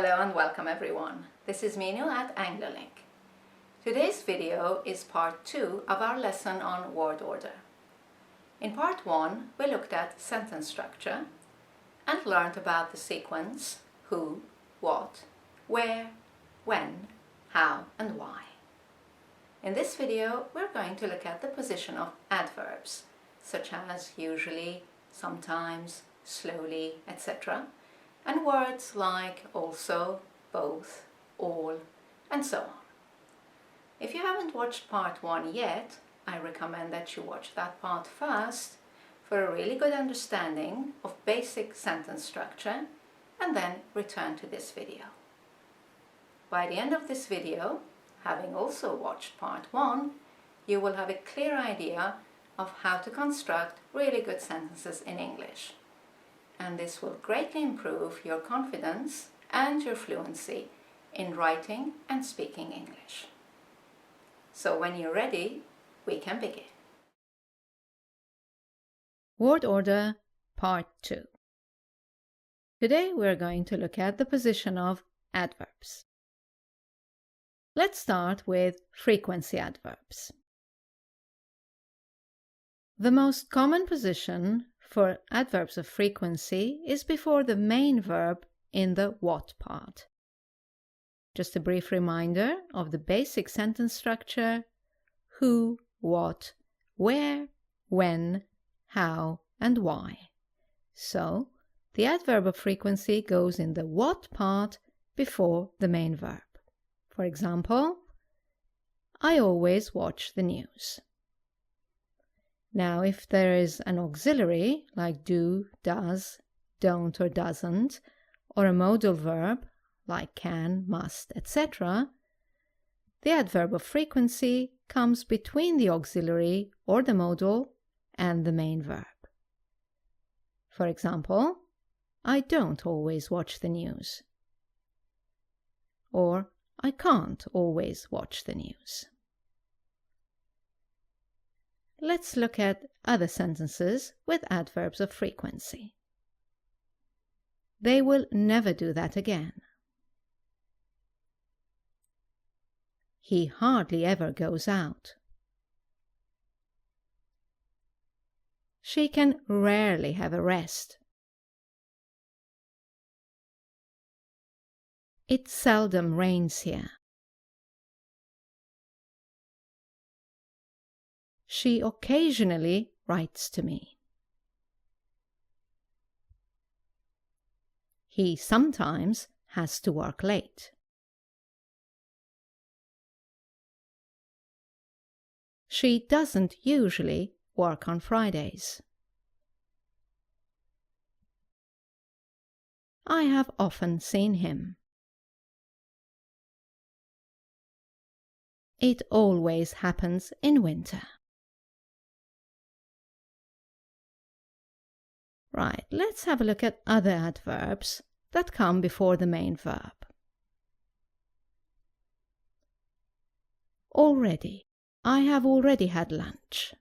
Hello and welcome everyone. This is Minoo at Anglo-Link. Today's video is part 2 of our lesson on word order. In part 1 we looked at sentence structure and learned about the sequence who, what, where, when, how and why. In this video we're going to look at the position of adverbs such as usually, sometimes, slowly, etc. and words like also, both, all, and so on. If you haven't watched part 1 yet, I recommend that you watch that part first for a really good understanding of basic sentence structure and then return to this video. By the end of this video, having also watched part 1, you will have a clear idea of how to construct really good sentences in English. And this will greatly improve your confidence and your fluency in writing and speaking English. So when you're ready, we can begin. Word order, part 2. Today we're going to look at the position of adverbs. Let's start with frequency adverbs. The most common position for adverbs of frequency is before the main verb in the what part. Just a brief reminder of the basic sentence structure: who, what, where, when, how, and why. So, the adverb of frequency goes in the what part before the main verb. For example, I always watch the news. Now, if there is an auxiliary, like do, does, don't or doesn't, or a modal verb, like can, must, etc., the adverb of frequency comes between the auxiliary or the modal and the main verb. For example, I don't always watch the news. Or, I can't always watch the news. Let's look at other sentences with adverbs of frequency. They will never do that again. He hardly ever goes out. She can rarely have a rest. It seldom rains here. She occasionally writes to me. He sometimes has to work late. She doesn't usually work on Fridays. I have often seen him. It always happens in winter. Right, let's have a look at other adverbs that come before the main verb. Already. I have already had lunch.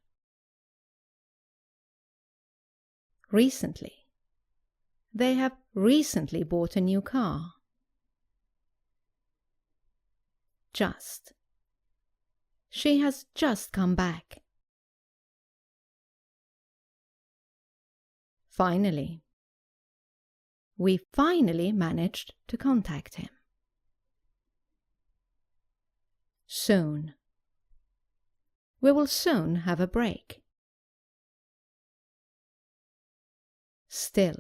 Recently. They have recently bought a new car. Just. She has just come back. Finally. We finally managed to contact him. Soon. We will soon have a break. Still.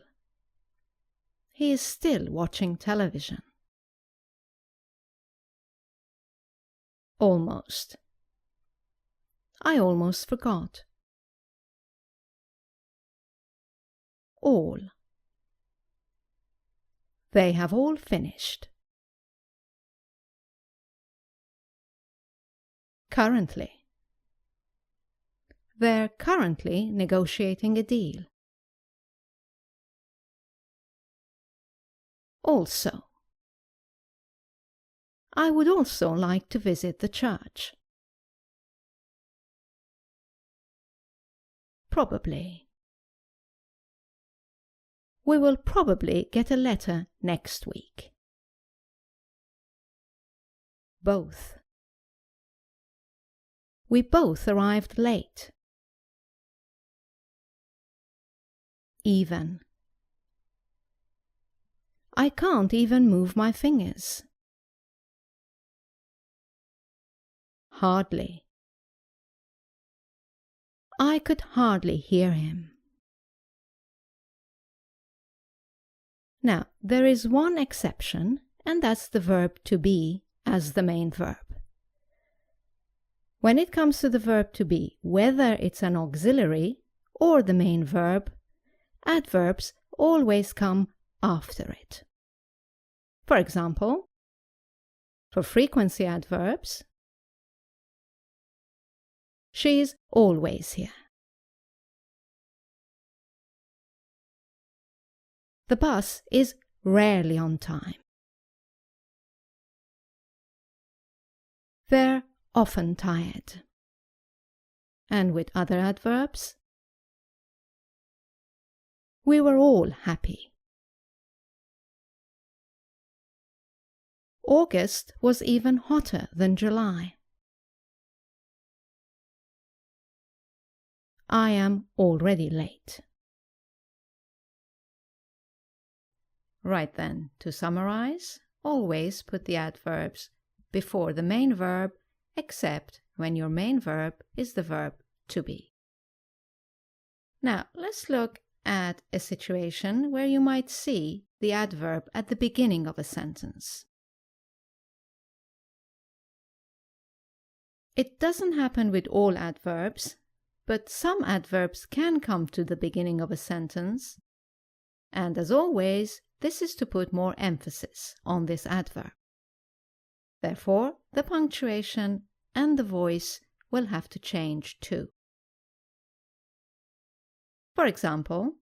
He is still watching television. Almost. I almost forgot. All. They have all finished. Currently. They're currently negotiating a deal. Also. I would also like to visit the church. Probably. We will probably get a letter next week. both. We both arrived late. Even. I can't even move my fingers. Hardly. I could hardly hear him. Now, there is one exception, and that's the verb to be as the main verb. When it comes to the verb to be, whether it's an auxiliary or the main verb, adverbs always come after it. For example, for frequency adverbs, she is always here. The bus is rarely on time. They're often tired. And with other adverbs, we were all happy. August was even hotter than July. I am already late. Right then, to summarize, always put the adverbs before the main verb, except when your main verb is the verb to be. Now, let's look at a situation where you might see the adverb at the beginning of a sentence. It doesn't happen with all adverbs, but some adverbs can come to the beginning of a sentence, and as always, this is to put more emphasis on this adverb. Therefore, the punctuation and the voice will have to change too. For example,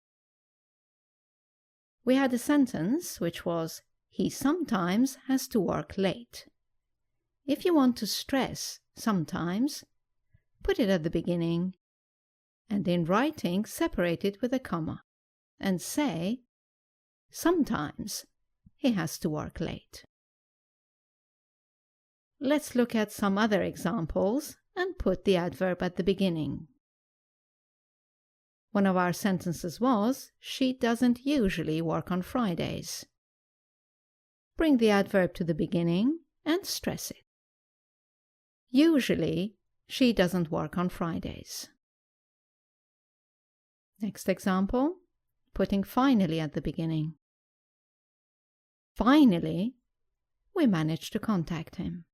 we had a sentence which was, he sometimes has to work late. If you want to stress sometimes, put it at the beginning, and in writing separate it with a comma, and say, sometimes he has to work late. Let's look at some other examples and put the adverb at the beginning. One of our sentences was, she doesn't usually work on Fridays. Bring the adverb to the beginning and stress it. Usually, she doesn't work on Fridays. Next example, putting finally at the beginning. Finally, we managed to contact him.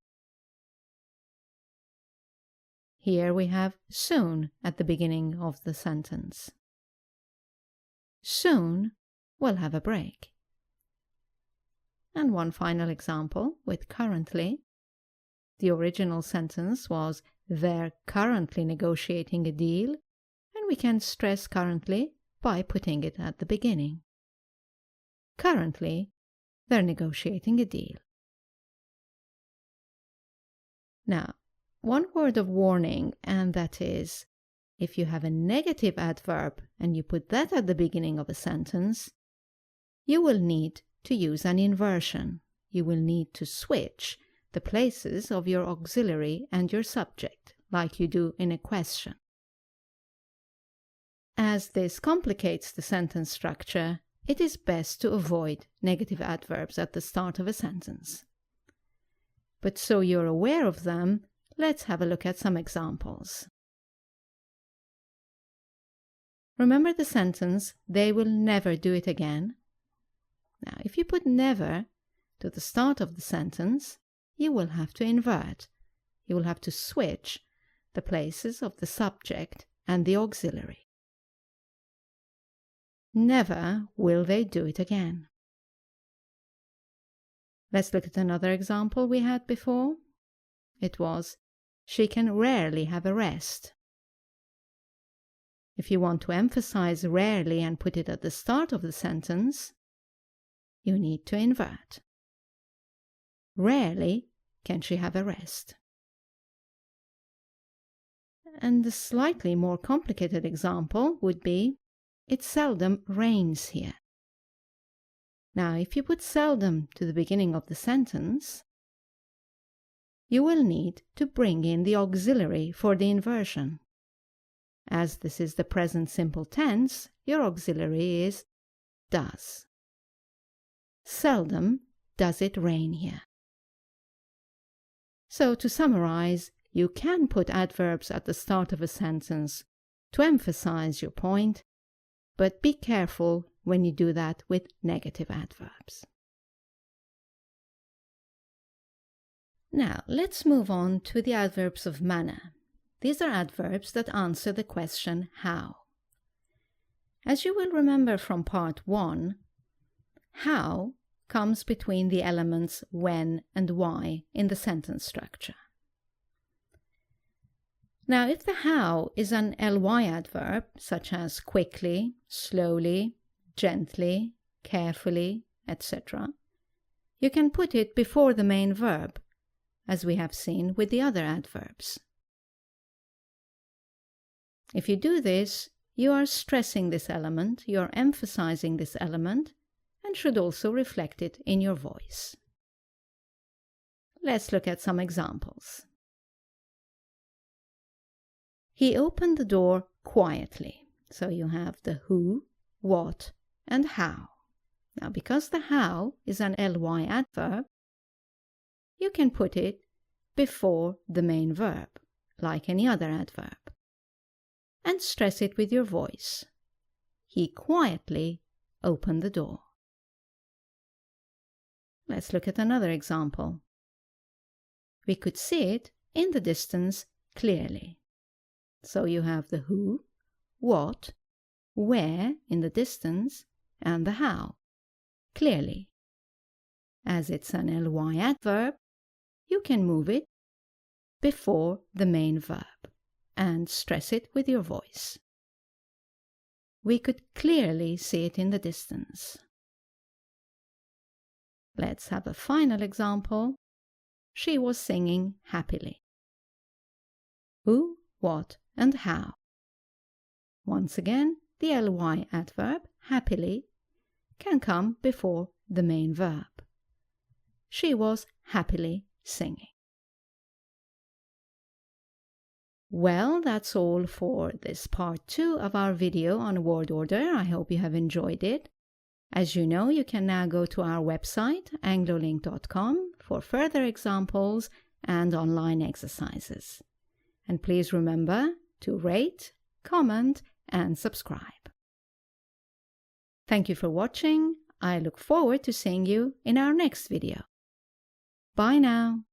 Here we have soon at the beginning of the sentence. Soon we'll have a break. And one final example with currently. The original sentence was, they're currently negotiating a deal, and we can stress currently by putting it at the beginning. Currently, they're negotiating a deal. Now, one word of warning, and that is, if you have a negative adverb and you put that at the beginning of a sentence, you will need to use an inversion. You will need to switch the places of your auxiliary and your subject, like you do in a question. As this complicates the sentence structure, it is best to avoid negative adverbs at the start of a sentence. But so you're aware of them, let's have a look at some examples. Remember the sentence, they will never do it again? Now, if you put never to the start of the sentence, you will have to invert. You will have to switch the places of the subject and the auxiliary. Never will they do it again. Let's look at another example we had before. It was, she can rarely have a rest. If you want to emphasize rarely and put it at the start of the sentence, you need to invert. Rarely can she have a rest. And the slightly more complicated example would be, it seldom rains here. Now, if you put seldom to the beginning of the sentence, you will need to bring in the auxiliary for the inversion. As this is the present simple tense, your auxiliary is does. Seldom does it rain here. So to summarize, you can put adverbs at the start of a sentence to emphasize your point, but be careful when you do that with negative adverbs. Now, let's move on to the adverbs of manner. These are adverbs that answer the question how. As you will remember from part 1, how comes between the elements when and why in the sentence structure. Now, if the how is an ly adverb, such as quickly, slowly, gently, carefully, etc., you can put it before the main verb, as we have seen with the other adverbs. If you do this, you are stressing this element, you are emphasizing this element, and should also reflect it in your voice. Let's look at some examples. He opened the door quietly. So you have the who, what, and how. Now, because the how is an ly adverb, you can put it before the main verb, like any other adverb, and stress it with your voice. He quietly opened the door. Let's look at another example. We could see it in the distance clearly. So you have the who, what, where in the distance, and the how, clearly. As it's an ly adverb, you can move it before the main verb and stress it with your voice. We could clearly see it in the distance. Let's have a final example. She was singing happily. Who, what, and how. Once again, the ly adverb, happily, can come before the main verb. She was happily singing. Well, that's all for this part 2 of our video on word order. I hope you have enjoyed it. As you know, you can now go to our website, Anglo-Link.com, for further examples and online exercises. And please remember to rate, comment, and subscribe. Thank you for watching. I look forward to seeing you in our next video. Bye now.